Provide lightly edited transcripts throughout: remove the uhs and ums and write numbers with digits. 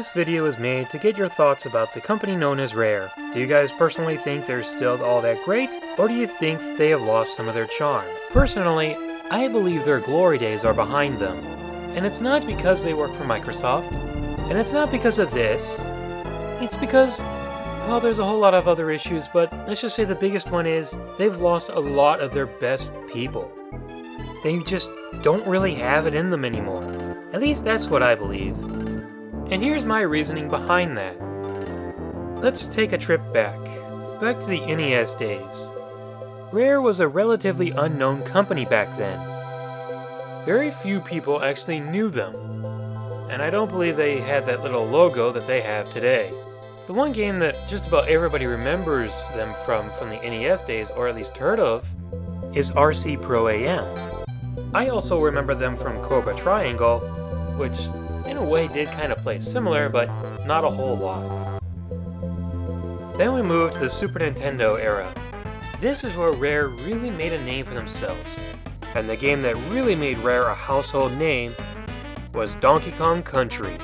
This video is made to get your thoughts about the company known as Rare. Do you guys personally think they're still all that great, or do you think they have lost some of their charm? Personally, I believe their glory days are behind them. And it's not because they work for Microsoft, and it's not because of this. It's because, well, there's a whole lot of other issues, but let's just say the biggest one is they've lost a lot of their best people. They just don't really have it in them anymore. At least that's what I believe. And here's my reasoning behind that. Let's take a trip back to the NES days. Rare was a relatively unknown company back then. Very few people actually knew them, and I don't believe they had that little logo that they have today. The one game that just about everybody remembers them from the NES days, or at least heard of, is RC Pro AM. I also remember them from Cobra Triangle, which in a way did kind of play similar, but not a whole lot. Then we move to the Super Nintendo era. This is where Rare really made a name for themselves. And the game that really made Rare a household name was Donkey Kong Country.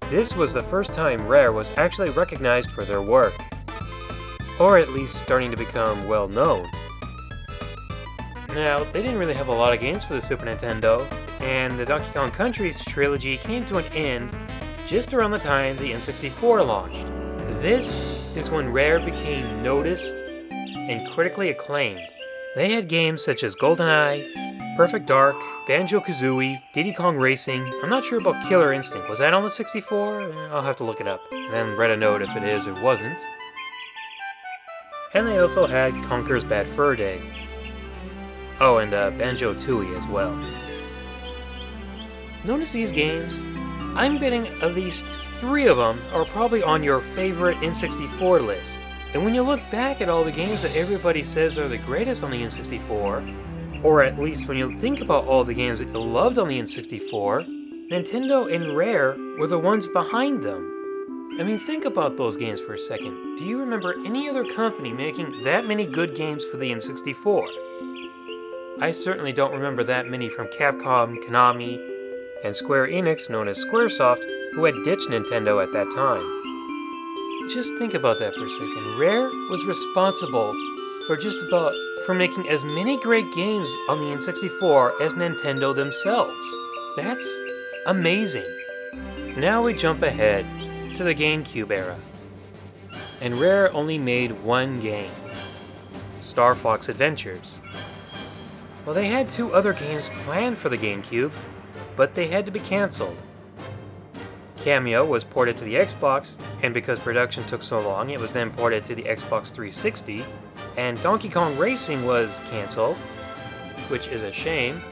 This was the first time Rare was actually recognized for their work, or at least starting to become well known. Now, they didn't really have a lot of games for the Super Nintendo, and the Donkey Kong Country's trilogy came to an end just around the time the N64 launched. This is when Rare became noticed and critically acclaimed. They had games such as GoldenEye, Perfect Dark, Banjo-Kazooie, Diddy Kong Racing. I'm not sure about Killer Instinct. Was that on the 64? I'll have to look it up, and then write a note if it is or wasn't. And they also had Conker's Bad Fur Day. Oh, and Banjo-Tooie as well. Notice these games? I'm betting at least 3 of them are probably on your favorite N64 list. And when you look back at all the games that everybody says are the greatest on the N64, or at least when you think about all the games that you loved on the N64, Nintendo and Rare were the ones behind them. I mean, think about those games for a second. Do you remember any other company making that many good games for the N64? I certainly don't remember that many from Capcom, Konami, and Square Enix, known as Squaresoft, who had ditched Nintendo at that time. Just think about that for a second. Rare was responsible for making as many great games on the N64 as Nintendo themselves. That's amazing. Now we jump ahead to the GameCube era. And Rare only made one game, Star Fox Adventures. Well, they had 2 other games planned for the GameCube, but they had to be cancelled. Cameo was ported to the Xbox, and because production took so long, it was then ported to the Xbox 360, and Donkey Kong Racing was cancelled, which is a shame.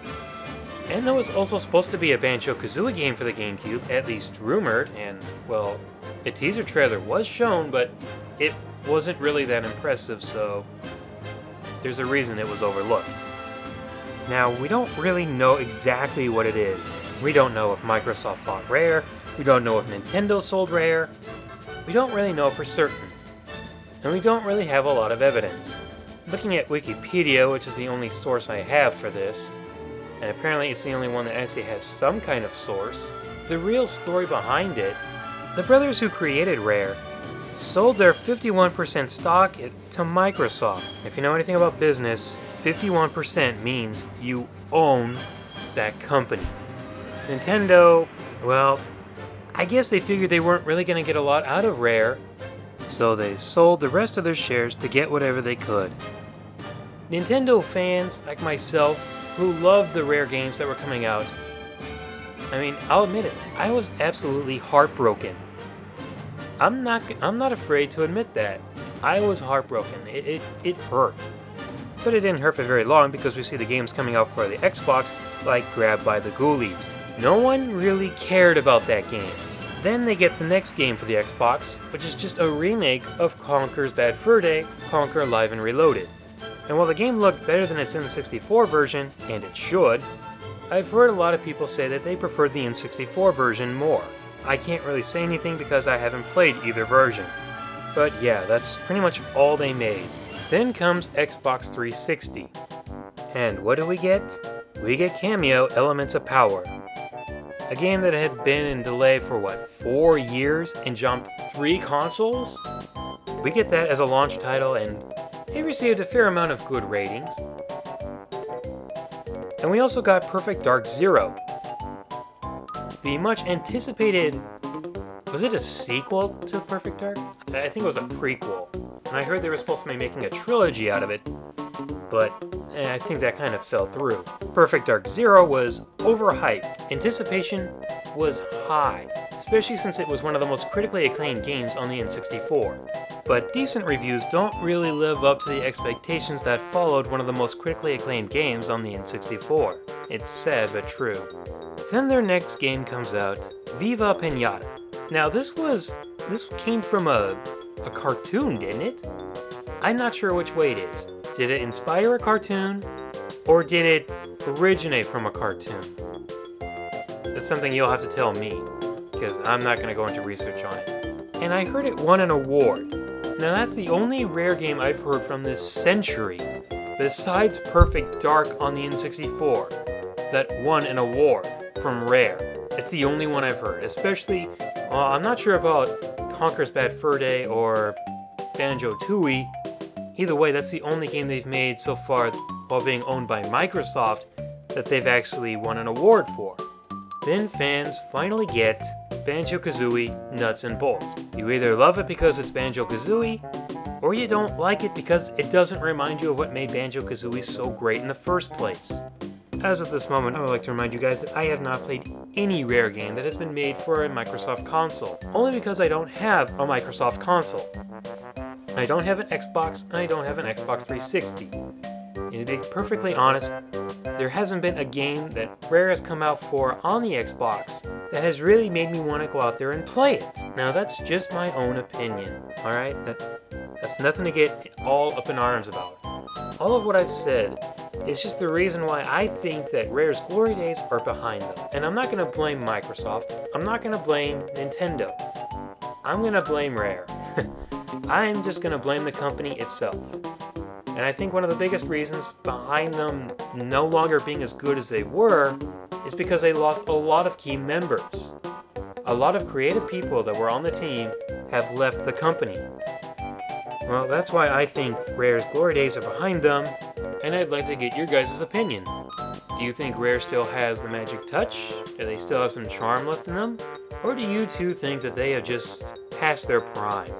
And there was also supposed to be a Banjo-Kazooie game for the GameCube, at least rumored, and, well, a teaser trailer was shown, but it wasn't really that impressive, so there's a reason it was overlooked. Now, we don't really know exactly what it is. We don't know if Microsoft bought Rare, we don't know if Nintendo sold Rare, we don't really know for certain, and we don't really have a lot of evidence. Looking at Wikipedia, which is the only source I have for this, and apparently it's the only one that actually has some kind of source, the real story behind it, the brothers who created Rare sold their 51% stock to Microsoft. If you know anything about business, 51% means you own that company. Nintendo, well, I guess they figured they weren't really going to get a lot out of Rare, so they sold the rest of their shares to get whatever they could. Nintendo fans like myself, who loved the Rare games that were coming out, I mean, I'll admit it, I was absolutely heartbroken. I'm not afraid to admit that. I was heartbroken. It hurt. But it didn't hurt for very long because we see the games coming out for the Xbox, like Grabbed by the Ghoulies. No one really cared about that game. Then they get the next game for the Xbox, which is just a remake of Conker's Bad Fur Day, Conker Live and Reloaded. And while the game looked better than its N64 version, and it should, I've heard a lot of people say that they preferred the N64 version more. I can't really say anything because I haven't played either version. But yeah, that's pretty much all they made. Then comes Xbox 360. And what do? We get Cameo Elements of Power. A game that had been in delay for what, 4 years and jumped 3 consoles? We get that as a launch title, and it received a fair amount of good ratings. And we also got Perfect Dark Zero, the much anticipated, was it a sequel to Perfect Dark? I think it was a prequel. And I heard they were supposed to be making a trilogy out of it, but I think that kind of fell through. Perfect Dark Zero was overhyped. Anticipation was high, especially since it was one of the most critically acclaimed games on the N64. But decent reviews don't really live up to the expectations that followed one of the most critically acclaimed games on the N64. It's sad but true. Then their next game comes out, Viva Pinata. Now this came from a cartoon, didn't it? I'm not sure which way it is. Did it inspire a cartoon, or did it originate from a cartoon? That's something you'll have to tell me, because I'm not going to go into research on it. And I heard it won an award. Now that's the only Rare game I've heard from this century, besides Perfect Dark on the N64, that won an award from Rare. It's the only one I've heard, especially, I'm not sure about Conker's Bad Fur Day or Banjo-Tooie. Either way, that's the only game they've made so far while being owned by Microsoft that they've actually won an award for. Then fans finally get Banjo-Kazooie Nuts and Bolts. You either love it because it's Banjo-Kazooie, or you don't like it because it doesn't remind you of what made Banjo-Kazooie so great in the first place. As of this moment, I would like to remind you guys that I have not played any Rare game that has been made for a Microsoft console, only because I don't have a Microsoft console. I don't have an Xbox, and I don't have an Xbox 360. And to be perfectly honest, there hasn't been a game that Rare has come out for on the Xbox that has really made me want to go out there and play it. Now that's just my own opinion, alright? That's nothing to get all up in arms about. All of what I've said is just the reason why I think that Rare's glory days are behind them. And I'm not going to blame Microsoft, I'm not going to blame Nintendo, I'm going to blame Rare. I'm just going to blame the company itself. And I think one of the biggest reasons behind them no longer being as good as they were is because they lost a lot of key members. A lot of creative people that were on the team have left the company. Well, that's why I think Rare's glory days are behind them, and I'd like to get your guys' opinion. Do you think Rare still has the magic touch? Do they still have some charm left in them? Or do you two think that they have just past their prime?